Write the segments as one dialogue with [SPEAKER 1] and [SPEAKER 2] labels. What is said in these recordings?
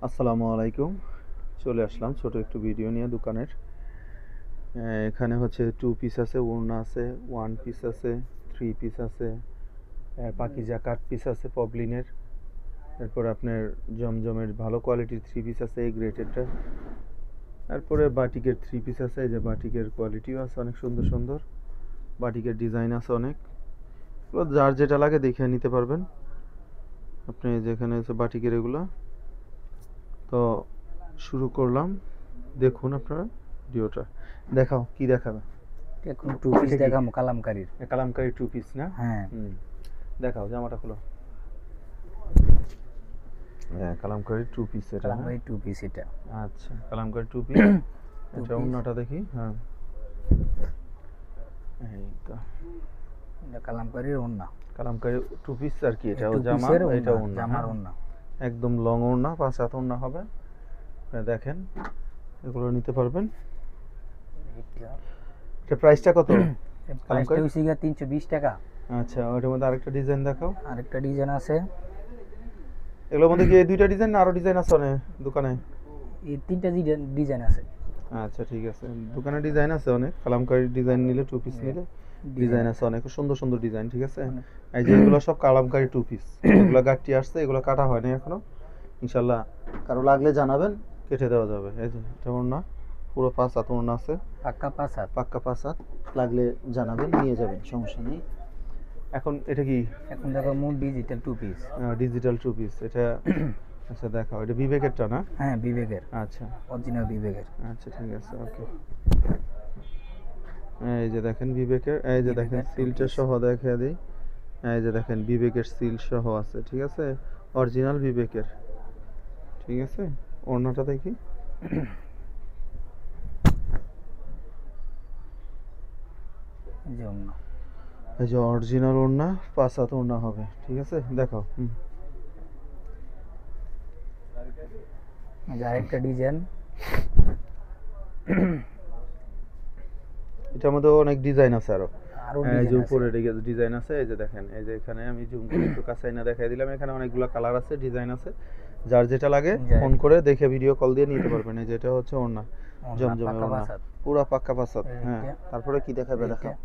[SPEAKER 1] আসসালামু আলাইকুম। চলে আসলাম ছোট একটু ভিডিও নিয়ে দোকানের। এখানে হচ্ছে 2 পিস আছে, ওড়না আছে, 1 পিস আছে, 3 পিস আছে, পাকিজা কাট পিস আছে পবলিনের। এরপর আপনার জমজমের ভালো কোয়ালিটির 3 পিস আছে, এই গ্রেটেডটা। তারপরে বাটিকের 3 পিস আছে, এই যে বাটিকের কোয়ালিটিও আছে অনেক সুন্দর সুন্দর। বাটিকের ডিজাইন আছে অনেক। এগুলো যার যেটা লাগে দেখে নিতে পারবেন। আপনি যেখানে আছে বাটিকের এগুলো। তো শুরু করলাম, দেখুন আপনারা ভিডিওটা। দেখাও কি দেখাবে?
[SPEAKER 2] এখন টু পিস
[SPEAKER 1] এটা কি
[SPEAKER 2] দেখামু কালামকারীর।
[SPEAKER 1] কালামকারী 2 পিস না?
[SPEAKER 2] হ্যাঁ
[SPEAKER 1] দেখাও জামাটা খুলো। হ্যাঁ, কালামকারী 2 পিস এটা।
[SPEAKER 2] কালামকারী টু পিস এটা।
[SPEAKER 1] আচ্ছা, কালামকারী 2 পিস। এটা ওড়নাটা দেখি। হ্যাঁ, এই তো
[SPEAKER 2] এটা কালামকারীর ওড়না।
[SPEAKER 1] কালামকারী 2 পিস আর কি, এটাও
[SPEAKER 2] টু
[SPEAKER 1] জামা,
[SPEAKER 2] পিসের
[SPEAKER 1] এটা
[SPEAKER 2] ওড়না,
[SPEAKER 1] ওড়না।
[SPEAKER 2] জামার
[SPEAKER 1] হ্যাঁ,
[SPEAKER 2] ওড়না।
[SPEAKER 1] একদম লং ওড়না, 5 হাত ওড়না হবে। আপনারা দেখেন, এগুলো নিতে পারবেন। এটা প্রাইসটা কত?
[SPEAKER 2] প্রাইসটা হইছে গিয়া 320 টাকা।
[SPEAKER 1] আচ্ছা, ওটার মধ্যে আরেকটা ডিজাইন দেখাও।
[SPEAKER 2] আরেকটা ডিজাইন আছে।
[SPEAKER 1] এগুলোর মধ্যে কি এই দুইটা ডিজাইন না আরো ডিজাইন আছে অনেক দোকানে?
[SPEAKER 2] এই তিনটা ডিজাইন আছে।
[SPEAKER 1] আচ্ছা, ঠিক আছে। দোকানে ডিজাইন আছে অনেক। কালামকারী ডিজাইন নিলে 2 পিস নিলে ডিজাইন আছে অনেক সুন্দর সুন্দর ডিজাইন, ঠিক আছে? এই যে এগুলো সব কালামকারী 2 পিস। এগুলো গাঁটটি আসছে, এগুলো কাটা হয়নি এখনো। ইনশাআল্লাহ কারো লাগলে জানাবেন, কেটে দেওয়া যাবে। এই যে এটা ওড়না, পুরো 5 হাত ওড়না আছে।
[SPEAKER 2] পাক্কা 5 হাত।
[SPEAKER 1] পাক্কা 5 হাত, লাগলে জানাবেন, নিয়ে যাবেন, সমস্যা নেই। এখন এটা কি?
[SPEAKER 2] এখন দেখো মোট digital two piece.
[SPEAKER 1] Digital 2 piece এটা। আচ্ছা, দেখাও। এটা বিবেকেরটা না?
[SPEAKER 2] হ্যাঁ বিবেকের,
[SPEAKER 1] আচ্ছা
[SPEAKER 2] অরিজিনাল বিবেকের।
[SPEAKER 1] আচ্ছা, ঠিক আছে, ওকে। এই যে দেখেন বিবেকের, এই যে দেখেন
[SPEAKER 2] বিবেকের two
[SPEAKER 1] সিলটা
[SPEAKER 2] piece।
[SPEAKER 1] সহ দেখিয়ে দিই। এই যে দেখেন বিবেকের সিল সহ আছে, ঠিক আছে? অরিজিনাল বিবেকের, ঠিক আছে? ওড়নাটা দেখি।
[SPEAKER 2] এই যে ওড়না।
[SPEAKER 1] এই যে অরিজিনাল ওড়না, 5 হাত ওড়না হবে, ঠিক আছে? দেখাও।
[SPEAKER 2] এই যে আরেকটা ডিজাইন।
[SPEAKER 1] এটার মধ্যে অনেক ডিজাইন আছে আরো।
[SPEAKER 2] আরো
[SPEAKER 1] এই যে
[SPEAKER 2] ডিজাইন আছে।
[SPEAKER 1] উপরে ডিজাইন আছে, এই যে দেখেন, এই যে এখানে আমি জুম করে একটু কাছে এনে দেখাই দিলাম। এখানে অনেকগুলো কালার আছে, ডিজাইন আছে। যার যেটা লাগে ফোন করে দেখে ভিডিও কল দিয়ে নিতে পারবেন। এই যে এটা হচ্ছে ওড়না, জমজমের
[SPEAKER 2] পাক্কা
[SPEAKER 1] ওড়না,
[SPEAKER 2] 5 হাত।
[SPEAKER 1] পুরা পাক্কা 5 হাত। হ্যাঁ,
[SPEAKER 2] এইটা।
[SPEAKER 1] তারপরে কি দেখাবে দেখাও।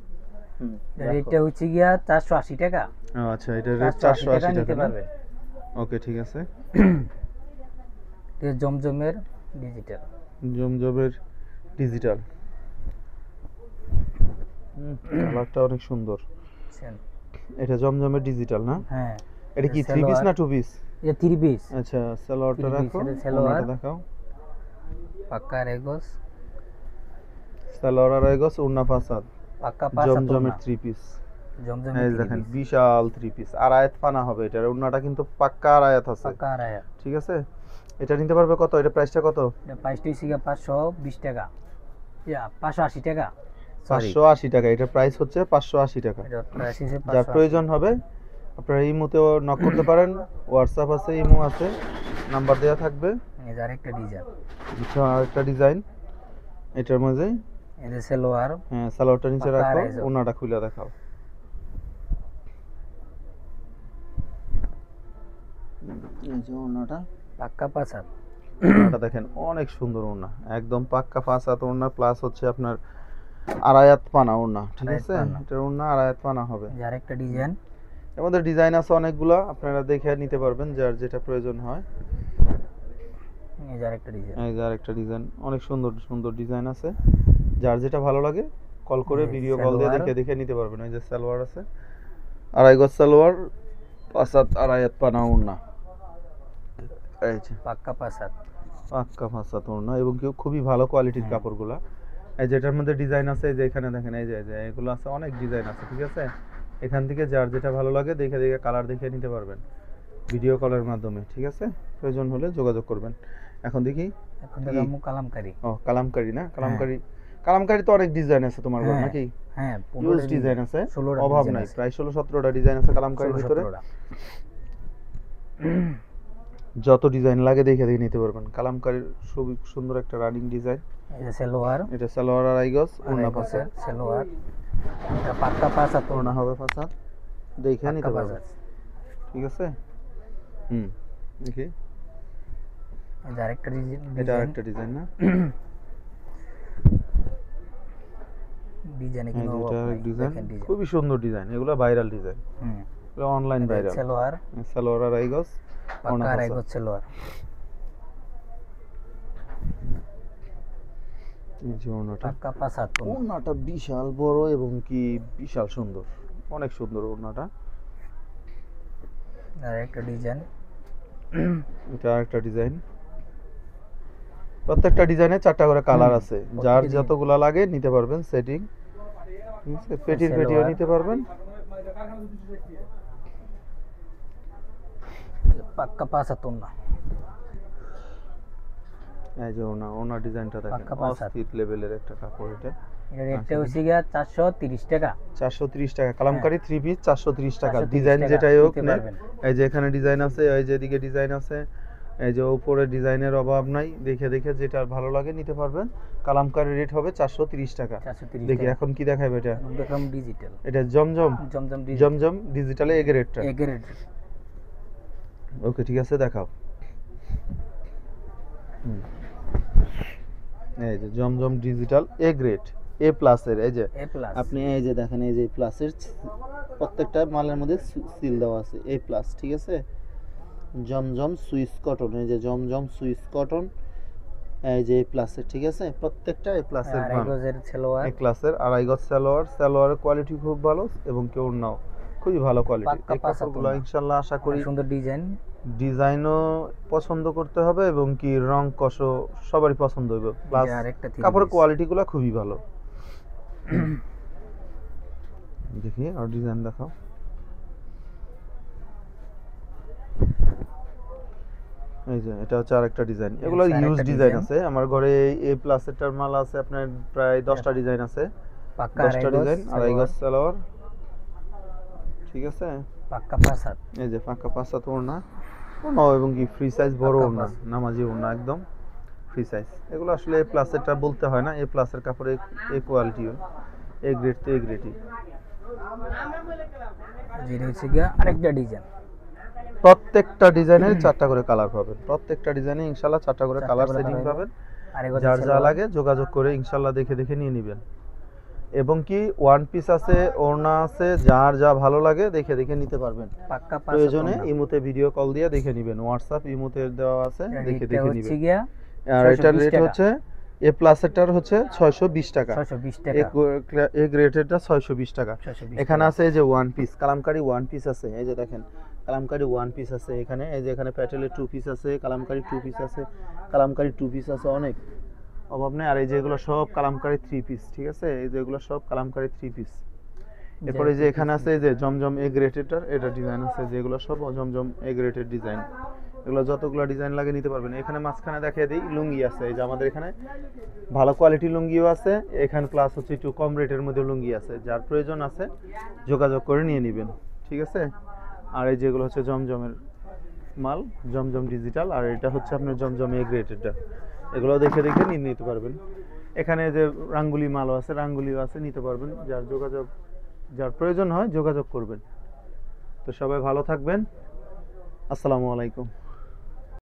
[SPEAKER 2] রেটটা হচ্ছে গিয়া 480 টাকা।
[SPEAKER 1] আচ্ছা, এটা রেট 480
[SPEAKER 2] নিতে
[SPEAKER 1] টাকা না?
[SPEAKER 2] পারবেন।
[SPEAKER 1] ওকে, ঠিক আছে।
[SPEAKER 2] এটা জমজমের ডিজিটাল।
[SPEAKER 1] জমজমের ডিজিটাল। কালারটা অনেক সুন্দর। এটা জমজমের ডিজিটাল না?
[SPEAKER 2] হ্যাঁ।
[SPEAKER 1] এটা কি 3 পিস না 2 পিস?
[SPEAKER 2] এটা 3 পিস।
[SPEAKER 1] আচ্ছা, সালোয়ারটা
[SPEAKER 2] 3 পিস,
[SPEAKER 1] রাখো,
[SPEAKER 2] এটা সালোয়ার।
[SPEAKER 1] ওড়নাটা দেখাও।
[SPEAKER 2] পাক্কা রেগস।
[SPEAKER 1] সালোয়ার আর এগোস, ওড়না 5 হাত।
[SPEAKER 2] পাক্কা 5 হাত
[SPEAKER 1] জমজমের
[SPEAKER 2] ওড়না।
[SPEAKER 1] 3 পিস।
[SPEAKER 2] জমজমের
[SPEAKER 1] এই
[SPEAKER 2] 3
[SPEAKER 1] দেখেন
[SPEAKER 2] পিস।
[SPEAKER 1] বিশাল 3 পিস, আড়ায়াত পানা হবে। এটার ওড়নাটা কিন্তু পাক্কা আড়ায়াত আছে,
[SPEAKER 2] পাক্কা আড়াই।
[SPEAKER 1] ঠিক আছে? এটা নিতে পারবে কত? এটা প্রাইসটা কত?
[SPEAKER 2] এটা প্রাইসটা হচ্ছে গিয়া 520 টাকা। ইয়া 580 টাকা। সরি,
[SPEAKER 1] 580 টাকা। এটা প্রাইস হচ্ছে 580 টাকা।
[SPEAKER 2] এটা প্রাইস হচ্ছে
[SPEAKER 1] যার
[SPEAKER 2] 580।
[SPEAKER 1] প্রয়োজন হবে আপনারা ইমোতেও নক করতে পারেন, হোয়াটসঅ্যাপ আছে, ইমো আছে, নাম্বার দেওয়া থাকবে।
[SPEAKER 2] এই যে আরেকটা ডিজাইন।
[SPEAKER 1] আচ্ছা, আরেকটা ডিজাইন এটার মধ্যে।
[SPEAKER 2] এই যে সালোয়ার।
[SPEAKER 1] হ্যাঁ, সালোয়ারটা নিচে
[SPEAKER 2] পাক্কা
[SPEAKER 1] রাখো,
[SPEAKER 2] আড়াইশো।
[SPEAKER 1] ওড়নাটা খুলে দেখাও। এই যে ওড়নাটা,
[SPEAKER 2] পাক্কা 5 হাত।
[SPEAKER 1] ওড়নাটা দেখেন অনেক সুন্দর ওড়না, একদম পাক্কা 5 হাত ওড়না, প্লাস হচ্ছে আপনার আড়ায়াত পানা ওড়না, ঠিক
[SPEAKER 2] আড়াই
[SPEAKER 1] আছে?
[SPEAKER 2] পানা।
[SPEAKER 1] এটার ওড়না আড়ায়াত পানা হবে।
[SPEAKER 2] এই যে আরেকটা ডিজাইন।
[SPEAKER 1] এর মধ্যে ডিজাইন আছে অনেকগুলো, আপনারা দেখে নিতে পারবেন যার যেটা প্রয়োজন হয়।
[SPEAKER 2] এই যে আরেকটা ডিজাইন।
[SPEAKER 1] এই যে আরেকটা ডিজাইন, অনেক সুন্দর সুন্দর ডিজাইন আছে। যার যেটা ভালো লাগে কল করে,
[SPEAKER 2] এই
[SPEAKER 1] ভিডিও কল দিয়ে
[SPEAKER 2] সালোয়ার।
[SPEAKER 1] দেখে নিতে পারবেন। এই যে সালোয়ার আছে, আড়াই গজ সালোয়ার, 5 হাত আড়ায়াত পানা ওড়না। এই যে
[SPEAKER 2] পাক্কা 5 হাত।
[SPEAKER 1] পাক্কা 5 হাত ওড়না, এবং খুবই ভালো কোয়ালিটির কাপড়গুলা। এই যেটার মধ্যে ডিজাইন আছে, এই যে এখানে দেখেন, এই যে এগুলো আছে, অনেক ডিজাইন আছে, ঠিক আছে? এখান থেকে যার যেটা ভালো লাগে দেখে দেখে কালার দেখে নিতে পারবেন ভিডিও কলের মাধ্যমে, ঠিক আছে? প্রয়োজন হলে যোগাযোগ করবেন। এখন দেখি
[SPEAKER 2] এখন দেখামু কালামকারী।
[SPEAKER 1] ও কালামকারী না? কালামকারী তো অনেক ডিজাইন আছে তোমার ঘর
[SPEAKER 2] হ্যাঁ,
[SPEAKER 1] নাকি?
[SPEAKER 2] হ্যাঁ,
[SPEAKER 1] ইউজ
[SPEAKER 2] 15টা
[SPEAKER 1] ডিজাইন আছে,
[SPEAKER 2] 16টা
[SPEAKER 1] অভাব
[SPEAKER 2] ডিজাইন
[SPEAKER 1] নাই।
[SPEAKER 2] আছে।
[SPEAKER 1] প্রায় 16-17টা ডিজাইন আছে কালামকারীর ভিতরে।
[SPEAKER 2] 16-17টা।
[SPEAKER 1] যত ডিজাইন লাগে দেখে দেখে নিতে পারবেন। কালামকারীর খুবই সুন্দর একটা রানিং ডিজাইন।
[SPEAKER 2] এই যে সালোয়ার।
[SPEAKER 1] এটা সালোয়ার আড়াই গজ, ওড়না 5 হাত।
[SPEAKER 2] সালোয়ার। এটা পাক্কা 5 হাত
[SPEAKER 1] ওড়না হবে 5 হাত, দেখে নিতে
[SPEAKER 2] পাক্কা 5
[SPEAKER 1] পারবেন,
[SPEAKER 2] হাত।
[SPEAKER 1] ঠিক আছে? দেখি।
[SPEAKER 2] এই যে আরেকটা
[SPEAKER 1] এটা
[SPEAKER 2] ডিজাইন,
[SPEAKER 1] একটা ডিজাইন না?
[SPEAKER 2] ডিজাইনে
[SPEAKER 1] এই
[SPEAKER 2] কোনো
[SPEAKER 1] যে
[SPEAKER 2] অভাব
[SPEAKER 1] এটা
[SPEAKER 2] নাই,
[SPEAKER 1] আরেক ডিজাইন,
[SPEAKER 2] দেখেন ডিজাইন।
[SPEAKER 1] খুবই সুন্দর ডিজাইন, এগুলো ভাইরাল ডিজাইন,
[SPEAKER 2] হুম,
[SPEAKER 1] এগুলো অনলাইন
[SPEAKER 2] এই যে
[SPEAKER 1] ভাইরাল।
[SPEAKER 2] সালোয়ার,
[SPEAKER 1] সালোয়ার আড়াই গজ, ওড়না
[SPEAKER 2] পাক্কা আড়াই
[SPEAKER 1] পাঁচা।
[SPEAKER 2] গজ সালোয়ার।
[SPEAKER 1] এই যে ওড়নাটা,
[SPEAKER 2] পাক্কা 75।
[SPEAKER 1] ওড়নাটা বিশাল বড় এবং কি বিশাল সুন্দর, অনেক সুন্দর ওড়নাটা।
[SPEAKER 2] আর একটা ডিজাইন,
[SPEAKER 1] এটা আরেকটা ডিজাইন। প্রত্যেকটা ডিজাইনে 4টা করে কালার আছে, যার
[SPEAKER 2] প্রত্যেকটা
[SPEAKER 1] যতগুলা লাগে নিতে পারবেন সেটিং। ঠিক আছে, পেটির পেটিও
[SPEAKER 2] সালোয়ার।
[SPEAKER 1] নিতে পারবেন।
[SPEAKER 2] পাক্কা 75 না,
[SPEAKER 1] এই যে ওড়না ডিজাইনটা দেখেন,
[SPEAKER 2] পাক্কা 75।
[SPEAKER 1] অস্থির লেভেলের একটা কাপড় এটা।
[SPEAKER 2] এটা রেটটা হচ্ছে গিয়া 430 টাকা।
[SPEAKER 1] 430 টাকা কালামকারী 3 পিস, 430 টাকা।
[SPEAKER 2] 430
[SPEAKER 1] ডিজাইন
[SPEAKER 2] টাকা
[SPEAKER 1] যেটাই হোক
[SPEAKER 2] নিতে
[SPEAKER 1] না,
[SPEAKER 2] পারবেন।
[SPEAKER 1] এই যে এখানে ডিজাইন আছে, এই যে এদিকে ডিজাইন আছে, এই যে উপরে ডিজাইনের অভাব নাই, দেখে দেখে যেটা ভালো লাগে নিতে পারবেন। কালামকারী রেট হবে 430 টাকা।
[SPEAKER 2] 430
[SPEAKER 1] দেখি
[SPEAKER 2] টাকা।
[SPEAKER 1] এখন কি দেখাবে এটা?
[SPEAKER 2] দেখলাম ডিজিটাল,
[SPEAKER 1] এটা জমজম,
[SPEAKER 2] জমজম ডিজিটাল,
[SPEAKER 1] জমজম ডিজিটালে এগ রেটটা।
[SPEAKER 2] এগের
[SPEAKER 1] ওকে ঠিক আছে, দেখাও। হুম। এই যে জমজম ডিজিটাল এ গ্রেড, এ প্লাসের। এই যে
[SPEAKER 2] এ প্লাস।
[SPEAKER 1] আপনি এই যে দেখেন, এই যে প্লাসের প্রত্যেকটা মালের মধ্যে সিল দেওয়া আছে, এ প্লাস। ঠিক আছে, জমজম সুইস কটন, এই যে জমজম সুইস কটন, এই যে এ প্লাসের। ঠিক আছে, প্রত্যেকটা এ প্লাসের
[SPEAKER 2] আড়াই
[SPEAKER 1] মাল।
[SPEAKER 2] গজের সালোয়ার,
[SPEAKER 1] এ ক্লাসের আড়াই গজ সালোয়ার, সালোয়ারের কোয়ালিটি খুব ভালো এবং কেউ নাও খুবই ভালো কোয়ালিটি।
[SPEAKER 2] পাক্কা
[SPEAKER 1] এই কাপড়গুলো
[SPEAKER 2] 75
[SPEAKER 1] ইনশাআল্লাহ আশা করি
[SPEAKER 2] অনেক সুন্দর ডিজাইন।
[SPEAKER 1] ডিজাইনও পছন্দ করতে হবে এবং কি রং কষও সবারই পছন্দ হবে, প্লাস
[SPEAKER 2] আরেকটা
[SPEAKER 1] কাপড়ের কোয়ালিটিগুলো খুবই ভালো। দেখি আর ডিজাইন দেখাও। এই যে এটা হচ্ছে আরেকটা ডিজাইন, এগুলো
[SPEAKER 2] আরেকটা
[SPEAKER 1] ইউজ ডিজাইন
[SPEAKER 2] ডিজাইন।
[SPEAKER 1] আছে আমার ঘরে। এ প্লাস এটার মাল আছে আপনার প্রায় 10টা ডিজাইন আছে,
[SPEAKER 2] পাক্কা
[SPEAKER 1] 10টা ডিজাইন, আড়াই গজ সালোয়ার। ঠিক আছে,
[SPEAKER 2] পাক্কা 75।
[SPEAKER 1] এই যে পাক্কা 5/7 ওড়না, ওড়না এবং কি ফ্রি সাইজ বড়
[SPEAKER 2] পাক্কা
[SPEAKER 1] ওড়না,
[SPEAKER 2] 5।
[SPEAKER 1] নামাজি ওড়না একদম ফ্রি সাইজ। এগুলো আসলে এ প্লাস এটা বলতে হয় না, এ প্লাসের কাপড়ে এ কোয়ালিটি, এ গ্রেড তো এ গ্রেডই।
[SPEAKER 2] যেটা হচ্ছে গিয়া আরেকটা ডিজাইন,
[SPEAKER 1] প্রত্যেকটা ডিজাইনে 4টা করে কালার পাবেন, প্রত্যেকটা ডিজাইনে ইনশাআল্লাহ 4টা করে
[SPEAKER 2] 4টা
[SPEAKER 1] কালার
[SPEAKER 2] করে
[SPEAKER 1] সেটিং
[SPEAKER 2] colour
[SPEAKER 1] পাবেন।
[SPEAKER 2] আড়াই গজের
[SPEAKER 1] যার যা
[SPEAKER 2] সালোয়ার।
[SPEAKER 1] লাগে যোগাযোগ করে ইনশাআল্লাহ দেখে দেখে নিয়ে নেবেন। এবং কি ওয়ান পিস আছে, ওড়না আছে, যার যা ভালো লাগে দেখে দেখে নিতে পারবেন।
[SPEAKER 2] পাক্কা 75
[SPEAKER 1] প্রয়োজনে
[SPEAKER 2] না।
[SPEAKER 1] ইমোতে ভিডিও কল দিয়ে দেখে নেবেন, হোয়াটসঅ্যাপ ইমোতে দেওয়া আছে, দেখে
[SPEAKER 2] রেটটা
[SPEAKER 1] দেখে
[SPEAKER 2] হচ্ছে
[SPEAKER 1] নেবেন।
[SPEAKER 2] গিয়া
[SPEAKER 1] আর এটার
[SPEAKER 2] 620
[SPEAKER 1] রেট
[SPEAKER 2] টাকা।
[SPEAKER 1] হচ্ছে এ প্লাস এটার হচ্ছে 620 টাকা,
[SPEAKER 2] 620 টাকা,
[SPEAKER 1] এ গ্রেডেরটা 620 টাকা।
[SPEAKER 2] 620
[SPEAKER 1] এখানে
[SPEAKER 2] টাকা।
[SPEAKER 1] আছে এই যে one piece, Kalamkari one piece আছে, এই যে দেখেন কালামকারী ওয়ান পিস আছে এখানে, এই যে এখানে প্যাটেলের 2 পিস আছে, কালামকারী 2 পিস আছে, কালামকারী 2 পিস আছে, অনেক অভাব নেই। আর এই যে এগুলো সব কালামকারী 3 পিস। ঠিক আছে, এই যে এগুলো সব কালামকারী 3 পিস। এরপরে যে এখানে আছে এই যে জমজম এ গ্রেটেডটার এটা ডিজাইন আছে, যেগুলো সব জমজম এ গ্রেটেড ডিজাইন। এগুলো যতগুলো ডিজাইন লাগে নিতে পারবেন। এখানে মাঝখানে দেখিয়ে দিই লুঙ্গি আছে, এই যে আমাদের এখানে ভালো কোয়ালিটির লুঙ্গিও আছে এখানে, প্লাস হচ্ছে একটু কম রেটের মধ্যে লুঙ্গি আছে, যার প্রয়োজন আছে যোগাযোগ করে নিয়ে নেবেন। ঠিক আছে, আর এই যেগুলো হচ্ছে জমজমের মাল, জমজম ডিজিটাল, আর এটা হচ্ছে আপনার জমজম এ গ্রেটেডটা, এগুলো দেখে দেখে নিয়ে নিতে পারবেন। এখানে যে রাঙ্গুলি মালও আছে, রাঙ্গুলিও আছে, নিতে পারবেন। যার প্রয়োজন হয় যোগাযোগ করবেন। তো সবাই ভালো থাকবেন, আসসালামু আলাইকুম।